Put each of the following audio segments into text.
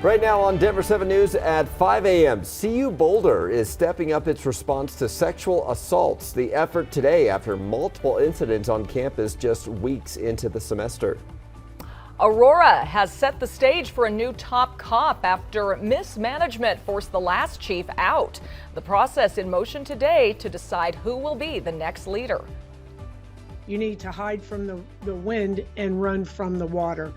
Right now on Denver 7 News at 5 a.m., CU Boulder is stepping up its response to sexual assaults. The effort today after multiple incidents on campus just weeks into the semester. Aurora has set the stage for a new top cop after mismanagement forced the last chief out. The process in motion today to decide who will be the next leader. You need to hide from the wind and run from the water.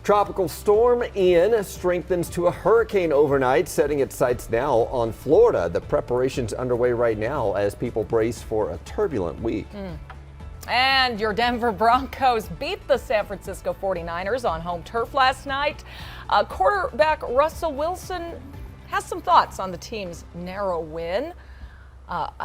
Tropical storm Ian strengthens to a hurricane overnight, setting its sights now on Florida. The preparations underway right now as people brace for a turbulent week. And your Denver Broncos beat the San Francisco 49ers on home turf last night. Quarterback Russell Wilson has some thoughts on the team's narrow win.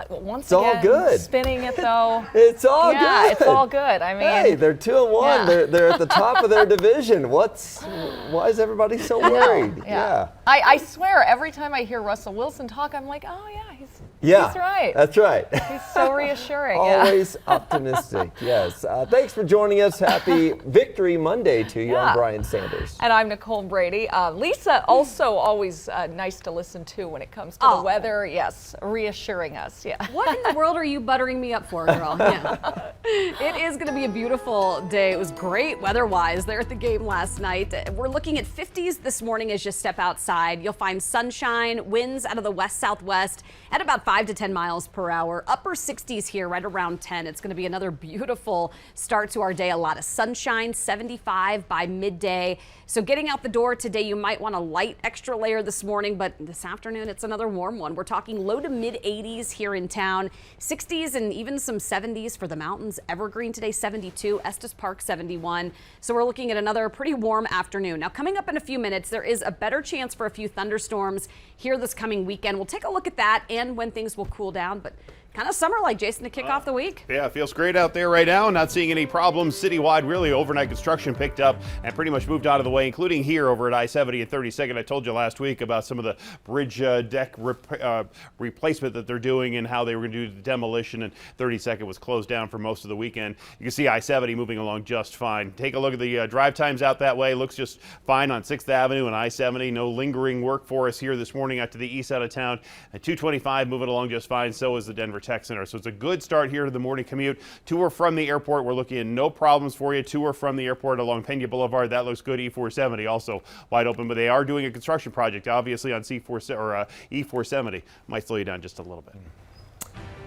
Once again, all good. Spinning it though. It's all good. Yeah, it's all good. I mean, hey, they're 2-1. Yeah. They're at the top of their division. Why is everybody so worried? Yeah. I swear, every time I hear Russell Wilson talk, I'm like, oh yeah, he's right. That's right. He's so reassuring. Always optimistic. Yes. Thanks for joining us. Happy Victory Monday to you. I'm Brian Sanders. And I'm Nicole Brady. Lisa, also always nice to listen to when it comes to the weather. Yes, reassuring us. Yeah. What in the world are you buttering me up for, girl? Yeah. It is going to be a beautiful day. It was great weather-wise there at the game last night. We're looking at 50s this morning as you step outside. You'll find sunshine, winds out of the west-southwest at about 5 to 10 miles per hour. Upper 60s here right around 10. It's going to be another beautiful start to our day. A lot of sunshine, 75 by midday. So getting out the door today, you might want a light extra layer this morning, but this afternoon it's another warm one. We're talking low to mid 80s here in town, 60s and even some 70s for the mountains. Evergreen today 72, Estes Park 71. So we're looking at another pretty warm afternoon. Now coming up in a few minutes, there is a better chance for a few thunderstorms here this coming weekend. We'll take a look at that and when things will cool down, but kind of summer-like, Jason, to kick off the week. Yeah, it feels great out there right now. Not seeing any problems citywide. Really, overnight construction picked up and pretty much moved out of the way, including here over at I-70 and 32nd. I told you last week about some of the bridge deck replacement that they're doing and how they were going to do the demolition, and 32nd was closed down for most of the weekend. You can see I-70 moving along just fine. Take a look at the drive times out that way. Looks just fine on 6th Avenue and I-70. No lingering work for us here this morning out to the east side of town. And 225 moving along just fine. So is the Denver Tech Center. So it's a good start here to the morning commute. To or from the airport, we're looking at no problems for you. To or from the airport along Pena Boulevard, that looks good. E470 also wide open, but they are doing a construction project, obviously, on E470. Might slow you down just a little bit.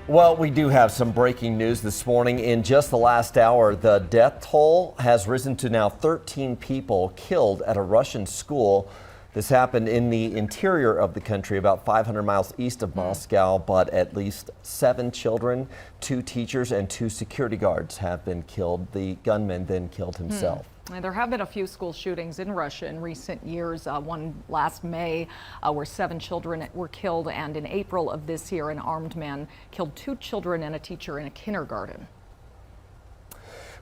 Well, we do have some breaking news this morning. In just the last hour, the death toll has risen to now 13 people killed at a Russian school. This happened in the interior of the country, about 500 miles east of Moscow, but at least 7 children, 2 teachers, and 2 security guards have been killed. The gunman then killed himself. There have been a few school shootings in Russia in recent years. One last May where 7 children were killed, and in April of this year, an armed man killed 2 children and a teacher in a kindergarten.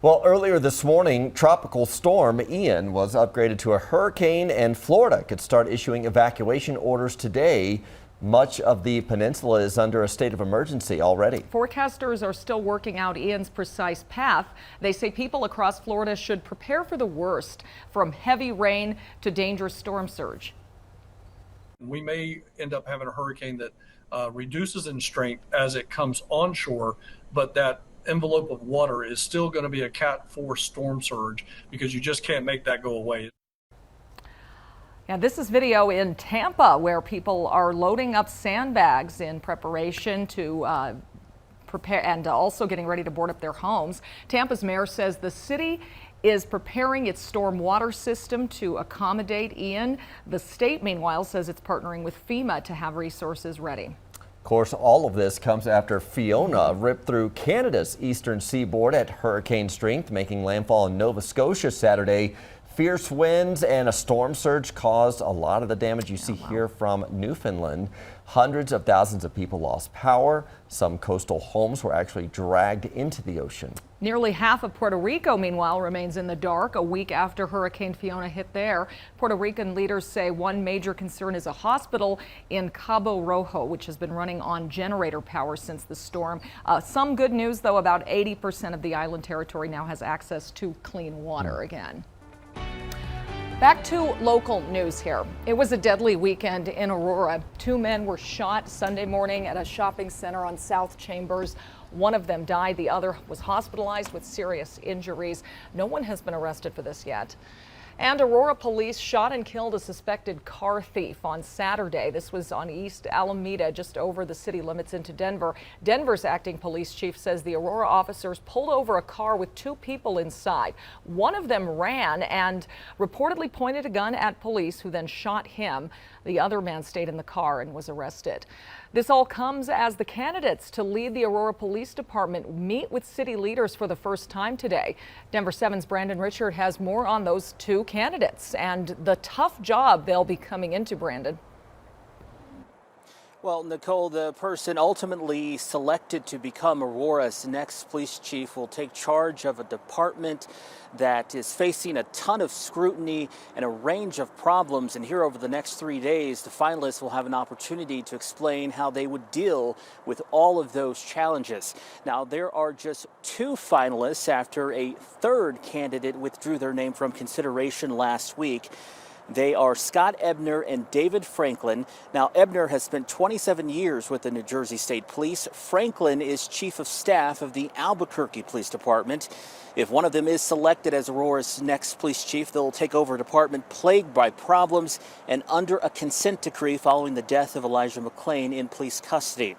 Well, earlier this morning, Tropical Storm Ian was upgraded to a hurricane, and Florida could start issuing evacuation orders today. Much of the peninsula is under a state of emergency already. Forecasters are still working out Ian's precise path. They say people across Florida should prepare for the worst, from heavy rain to dangerous storm surge. We may end up having a hurricane that reduces in strength as it comes onshore, but that envelope of water is still going to be a Cat 4 storm surge because you just can't make that go away. Yeah, this is video in Tampa where people are loading up sandbags in preparation to prepare and also getting ready to board up their homes. Tampa's mayor says the city is preparing its storm water system to accommodate Ian. The state, meanwhile, says it's partnering with FEMA to have resources ready. Of course, all of this comes after Fiona ripped through Canada's eastern seaboard at hurricane strength, making landfall in Nova Scotia Saturday. Fierce winds and a storm surge caused a lot of the damage you see here from Newfoundland. Hundreds of thousands of people lost power. Some coastal homes were actually dragged into the ocean. Nearly half of Puerto Rico, meanwhile, remains in the dark a week after Hurricane Fiona hit there. Puerto Rican leaders say one major concern is a hospital in Cabo Rojo, which has been running on generator power since the storm. Some good news, though, about 80% of the island territory now has access to clean water again. Back to local news here. It was a deadly weekend in Aurora. 2 men were shot Sunday morning at a shopping center on South Chambers. One of them died. The other was hospitalized with serious injuries. No one has been arrested for this yet. And Aurora police shot and killed a suspected car thief on Saturday. This was on East Alameda, just over the city limits into Denver. Denver's acting police chief says the Aurora officers pulled over a car with 2 people inside. One of them ran and reportedly pointed a gun at police, who then shot him. The other man stayed in the car and was arrested. This all comes as the candidates to lead the Aurora Police Department meet with city leaders for the first time today. Denver 7's Brandon Richard has more on those 2 candidates and the tough job they'll be coming into, Brandon. Well, Nicole, the person ultimately selected to become Aurora's next police chief will take charge of a department that is facing a ton of scrutiny and a range of problems. And here over the next 3 days, the finalists will have an opportunity to explain how they would deal with all of those challenges. Now, there are just 2 finalists after a 3rd candidate withdrew their name from consideration last week. They are Scott Ebner and David Franklin. Now, Ebner has spent 27 years with the New Jersey State Police. Franklin is chief of staff of the Albuquerque Police Department. If one of them is selected as Aurora's next police chief, they'll take over a department plagued by problems and under a consent decree following the death of Elijah McClain in police custody.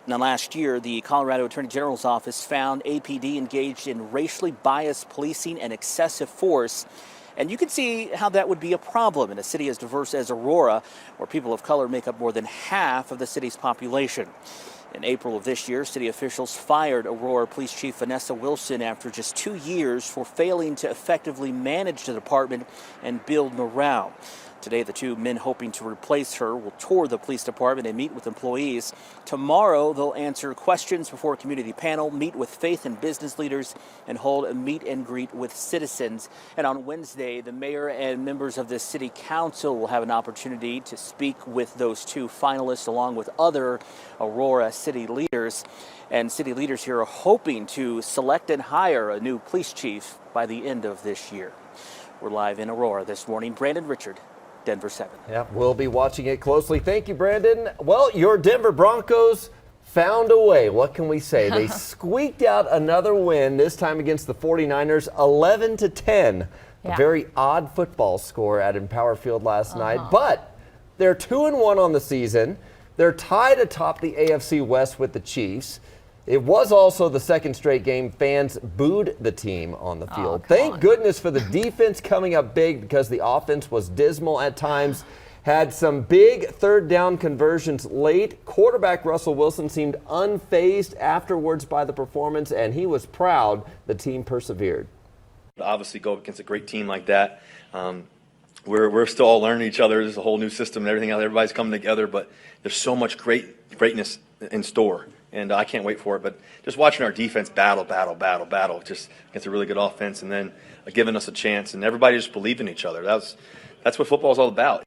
Now, last year, the Colorado Attorney General's office found APD engaged in racially biased policing and excessive force. And you can see how that would be a problem in a city as diverse as Aurora, where people of color make up more than half of the city's population. In April of this year, city officials fired Aurora Police Chief Vanessa Wilson after just 2 years for failing to effectively manage the department and build morale. Today, the 2 men hoping to replace her will tour the police department and meet with employees. Tomorrow, they'll answer questions before a community panel, meet with faith and business leaders, and hold a meet and greet with citizens. And on Wednesday, the mayor and members of the city council will have an opportunity to speak with those 2 finalists along with other Aurora city leaders. And city leaders here are hoping to select and hire a new police chief by the end of this year. We're live in Aurora this morning. Brandon Richard, Denver 7. Yeah, we'll be watching it closely. Thank you, Brandon. Well, your Denver Broncos found a way. What can we say? They squeaked out another win, this time against the 49ers, 11-10. Yeah. A very odd football score at Empower Field last night, but they're 2-1 on the season. They're tied atop the AFC West with the Chiefs. It was also the 2nd straight game fans booed the team on the field. Thank goodness for the defense coming up big, because the offense was dismal at times. Had some big 3rd down conversions late. Quarterback Russell Wilson seemed unfazed afterwards by the performance, and he was proud the team persevered. Obviously go against a great team like that. We're still all learning each other. There's a whole new system and everything else. Everybody's coming together, but there's so much greatness in store. And I can't wait for it. But just watching our defense battle, just against a really good offense, and then giving us a chance, and everybody just believed in each other. That's what football is all about.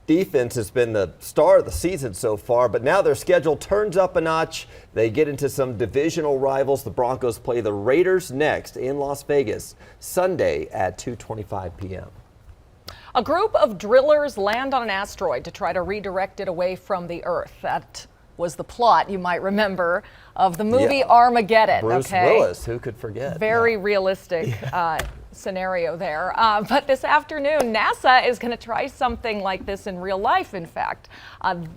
Defense has been the star of the season so far, but now their schedule turns up a notch. They get into some divisional rivals. The Broncos play the Raiders next in Las Vegas, Sunday at 2:25 p.m. A group of drillers land on an asteroid to try to redirect it away from the Earth. That was the plot, you might remember, of the movie Armageddon. Bruce Willis, who could forget? Very realistic scenario there. But this afternoon, NASA is going to try something like this in real life, in fact.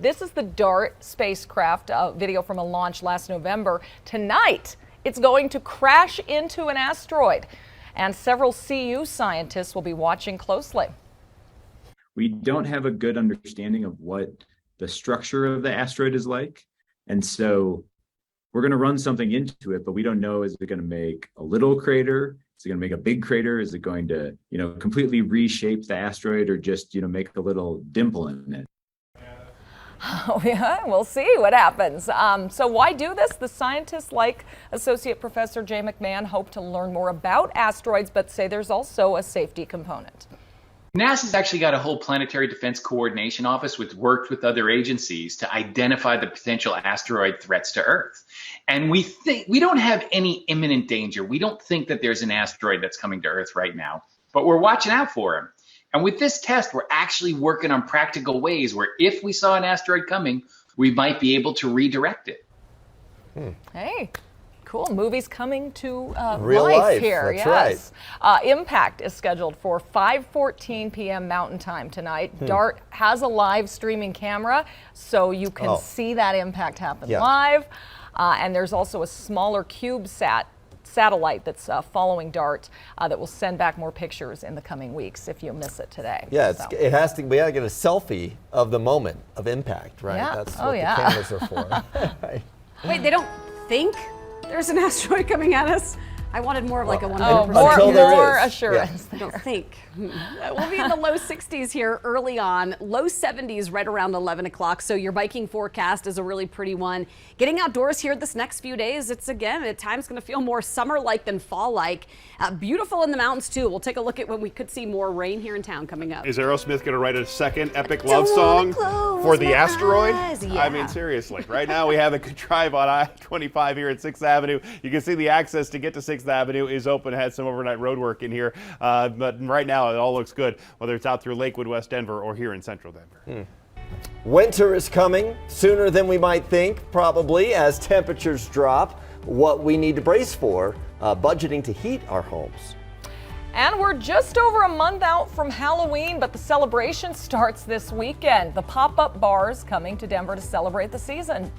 This is the DART spacecraft, video from a launch last November. Tonight, it's going to crash into an asteroid, and several CU scientists will be watching closely. We don't have a good understanding of what the structure of the asteroid is like. And so we're going to run something into it, but we don't know, is it going to make a little crater? Is it going to make a big crater? Is it going to, completely reshape the asteroid, or just, make a little dimple in it? Oh, yeah, we'll see what happens. So why do this? The scientists, like Associate Professor Jay McMahon, hope to learn more about asteroids, but say there's also a safety component. NASA's actually got a whole planetary defense coordination office which worked with other agencies to identify the potential asteroid threats to Earth. And we don't have any imminent danger. We don't think that there's an asteroid that's coming to Earth right now, but we're watching out for him. And with this test, we're actually working on practical ways where if we saw an asteroid coming, we might be able to redirect it. Hey, cool. Movies coming to Real life life, here. that's Yes. Impact is scheduled for 5:14 p.m. Mountain Time tonight. DART has a live streaming camera, so you can see that impact happen live. And there's also a smaller CubeSat satellite that's following DART that will send back more pictures in the coming weeks if you miss it today. Yeah, So. it has to. We got to get a selfie of the moment of impact, right? Yeah. That's Oh, what yeah. the cameras are for. Right. Wait, they don't think there's an asteroid coming at us? I wanted more of like a 100%. Oh, Until there more is. assurance. I don't think. We'll be in the low 60s here early on, low 70s right around 11 o'clock. So your biking forecast is a really pretty one. Getting outdoors here this next few days, it's again at times going to feel more summer-like than fall-like. Beautiful in the mountains too. We'll take a look at when we could see more rain here in town coming up. Is Aerosmith going to write a second epic love song for the asteroid? I mean, seriously. Right now we have a good drive on I-25 here at 6th Avenue. You can see the access to get to 6th Avenue is open. It had some overnight road work in here. But right now it all looks good, whether it's out through Lakewood, West Denver, or here in central Denver. Winter is coming sooner than we might think, probably, as temperatures drop. What we need to brace for, budgeting to heat our homes. And we're just over a month out from Halloween, but the celebration starts this weekend. The pop-up bars coming to Denver to celebrate the season.